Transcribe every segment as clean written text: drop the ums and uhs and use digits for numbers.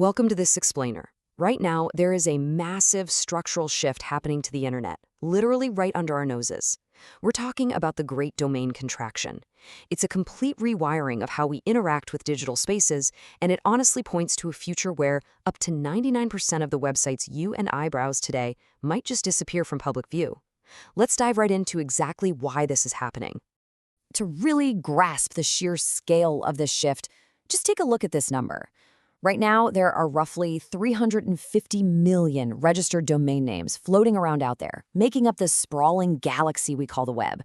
Welcome to this explainer. Right now, there is a massive structural shift happening to the internet, literally right under our noses. We're talking about the Great Domain Contraction. It's a complete rewiring of how we interact with digital spaces, and it honestly points to a future where up to 99% of the websites you and I browse today might just disappear from public view. Let's dive right into exactly why this is happening. To really grasp the sheer scale of this shift, just take a look at this number. Right now, there are roughly 350 million registered domain names floating around out there, making up this sprawling galaxy we call the web.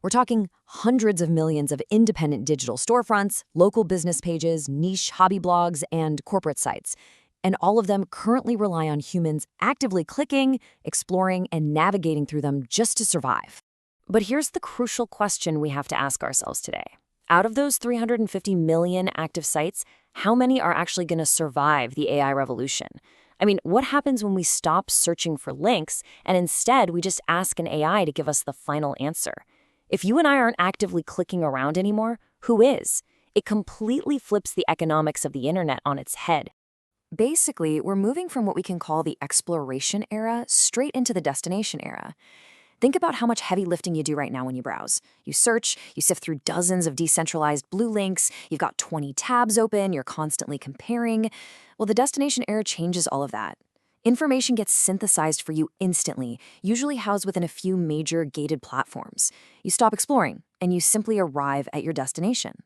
We're talking hundreds of millions of independent digital storefronts, local business pages, niche hobby blogs, and corporate sites. And all of them currently rely on humans actively clicking, exploring, and navigating through them just to survive. But here's the crucial question we have to ask ourselves today. Out of those 350 million active sites, how many are actually going to survive the AI revolution? I mean, what happens when we stop searching for links and instead we just ask an AI to give us the final answer? If you and I aren't actively clicking around anymore, who is? It completely flips the economics of the internet on its head. Basically, we're moving from what we can call the exploration era straight into the destination era. Think about how much heavy lifting you do right now when you browse. You search, you sift through dozens of decentralized blue links, you've got 20 tabs open, you're constantly comparing. Well, the destination era changes all of that. Information gets synthesized for you instantly, usually housed within a few major gated platforms. You stop exploring, and you simply arrive at your destination.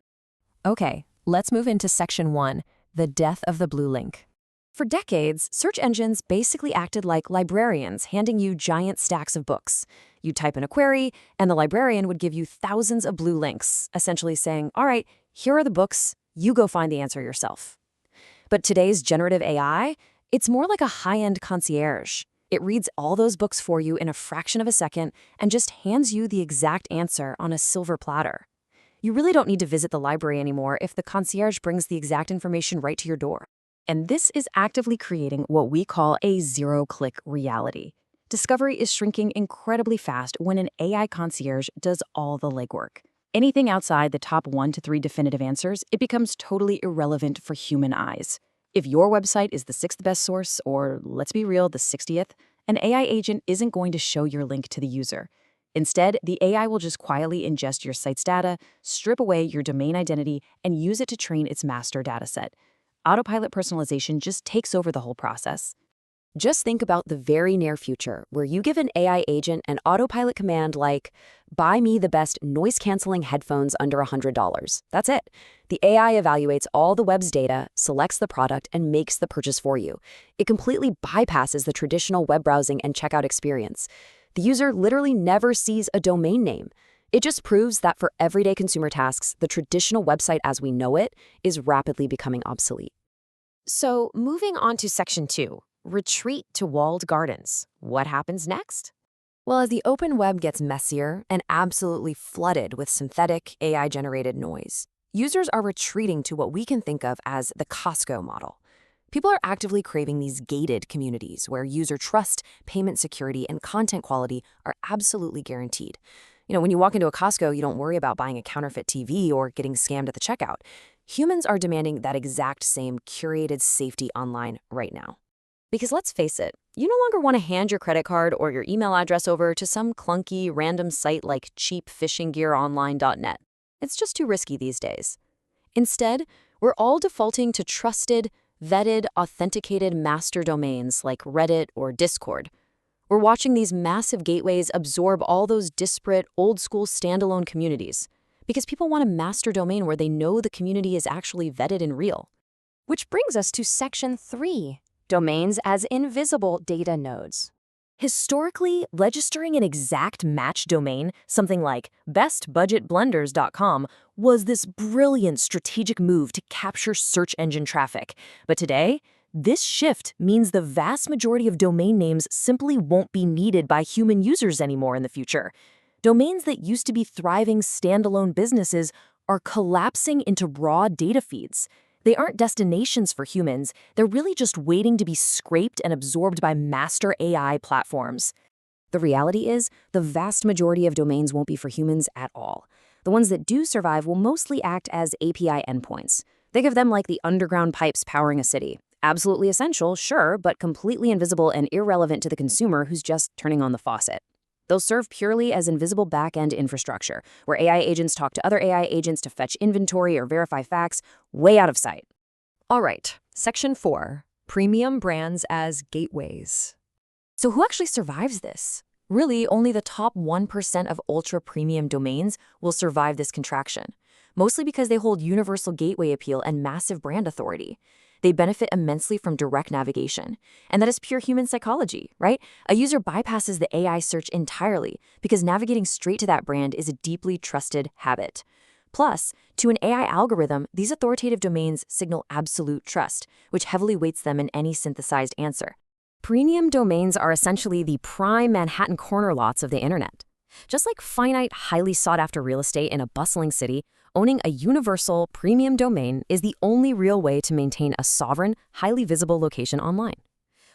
Okay, let's move into Section 1, the death of the blue link. For decades, search engines basically acted like librarians handing you giant stacks of books. You'd type in a query, and the librarian would give you thousands of blue links, essentially saying, all right, here are the books, you go find the answer yourself. But today's generative AI, it's more like a high-end concierge. It reads all those books for you in a fraction of a second and just hands you the exact answer on a silver platter. You really don't need to visit the library anymore if the concierge brings the exact information right to your door. And this is actively creating what we call a zero-click reality. Discovery is shrinking incredibly fast when an AI concierge does all the legwork. Anything outside the top 1 to 3 definitive answers, it becomes totally irrelevant for human eyes. If your website is the 6th best source, or let's be real, the 60th, an AI agent isn't going to show your link to the user. Instead, the AI will just quietly ingest your site's data, strip away your domain identity, and use it to train its master dataset. Autopilot personalization just takes over the whole process. Just think about the very near future, where you give an AI agent an autopilot command like, buy me the best noise-canceling headphones under $100. That's it. The AI evaluates all the web's data, selects the product, and makes the purchase for you. It completely bypasses the traditional web browsing and checkout experience. The user literally never sees a domain name. It just proves that for everyday consumer tasks, the traditional website as we know it is rapidly becoming obsolete. So, moving on to Section 2, retreat to walled gardens. What happens next? Well, as the open web gets messier and absolutely flooded with synthetic AI-generated noise, users are retreating to what we can think of as the Costco model. People are actively craving these gated communities where user trust, payment security, and content quality are absolutely guaranteed. When you walk into a Costco, you don't worry about buying a counterfeit TV or getting scammed at the checkout. Humans are demanding that exact same curated safety online right now. Because let's face it, you no longer want to hand your credit card or your email address over to some clunky random site like cheapfishinggearonline.net. It's just too risky these days. Instead, we're all defaulting to trusted, vetted, authenticated master domains like Reddit or Discord. We're watching these massive gateways absorb all those disparate, old-school standalone communities because people want a master domain where they know the community is actually vetted and real. Which brings us to Section 3, domains as invisible data nodes. Historically, registering an exact match domain, something like bestbudgetblenders.com, was this brilliant strategic move to capture search engine traffic. But today, this shift means the vast majority of domain names simply won't be needed by human users anymore in the future. Domains that used to be thriving standalone businesses are collapsing into raw data feeds. They aren't destinations for humans, they're really just waiting to be scraped and absorbed by master AI platforms. The reality is, the vast majority of domains won't be for humans at all. The ones that do survive will mostly act as API endpoints. Think of them like the underground pipes powering a city. Absolutely essential, sure, but completely invisible and irrelevant to the consumer who's just turning on the faucet. They'll serve purely as invisible back-end infrastructure, where AI agents talk to other AI agents to fetch inventory or verify facts, way out of sight. All right, Section 4, premium brands as gateways. So who actually survives this? Really, only the top 1% of ultra-premium domains will survive this contraction, mostly because they hold universal gateway appeal and massive brand authority. They benefit immensely from direct navigation, and that is pure human psychology, right? A user bypasses the AI search entirely because navigating straight to that brand is a deeply trusted habit. Plus, to an AI algorithm, these authoritative domains signal absolute trust, which heavily weights them in any synthesized answer. Premium domains are essentially the prime Manhattan corner lots of the internet. Just like finite, highly sought-after real estate in a bustling city, owning a universal, premium domain is the only real way to maintain a sovereign, highly visible location online.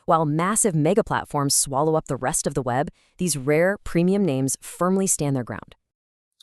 While massive mega platforms swallow up the rest of the web, these rare, premium names firmly stand their ground.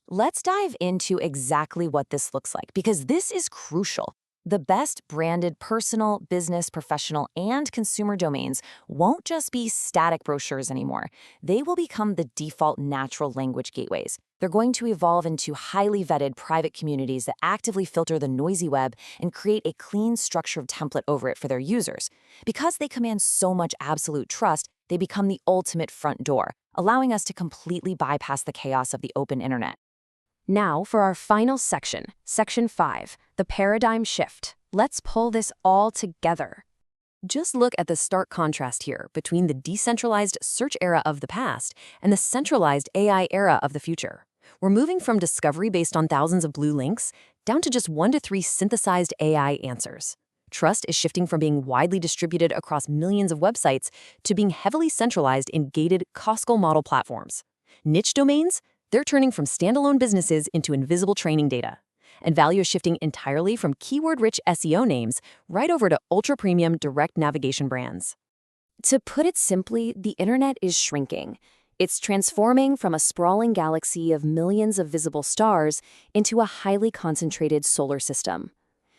Let's dive into exactly what this looks like, because this is crucial. The best branded personal, business, professional, and consumer domains won't just be static brochures anymore. They will become the default natural language gateways. They're going to evolve into highly vetted private communities that actively filter the noisy web and create a clean, structured template over it for their users. Because they command so much absolute trust, they become the ultimate front door, allowing us to completely bypass the chaos of the open internet. Now for our final section, Section 5, the paradigm shift. Let's pull this all together. Just look at the stark contrast here between the decentralized search era of the past and the centralized AI era of the future. We're moving from discovery based on thousands of blue links down to just 1 to 3 synthesized AI answers. Trust is shifting from being widely distributed across millions of websites to being heavily centralized in gated Costco model platforms. Niche domains? They're turning from standalone businesses into invisible training data. And value is shifting entirely from keyword-rich SEO names right over to ultra-premium direct navigation brands. To put it simply, the internet is shrinking. It's transforming from a sprawling galaxy of millions of visible stars into a highly concentrated solar system.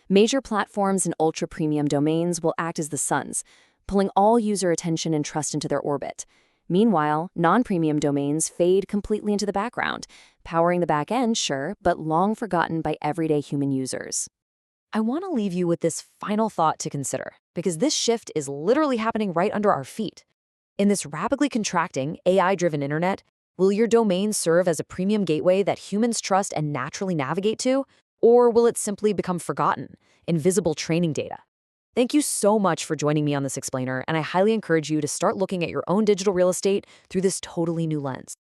Major platforms and ultra-premium domains will act as the suns, pulling all user attention and trust into their orbit. Meanwhile, non-premium domains fade completely into the background, powering the back end, sure, but long forgotten by everyday human users. I want to leave you with this final thought to consider, because this shift is literally happening right under our feet. In this rapidly contracting, AI-driven internet, will your domain serve as a premium gateway that humans trust and naturally navigate to, or will it simply become forgotten, invisible training data? Thank you so much for joining me on this explainer, and I highly encourage you to start looking at your own digital real estate through this totally new lens.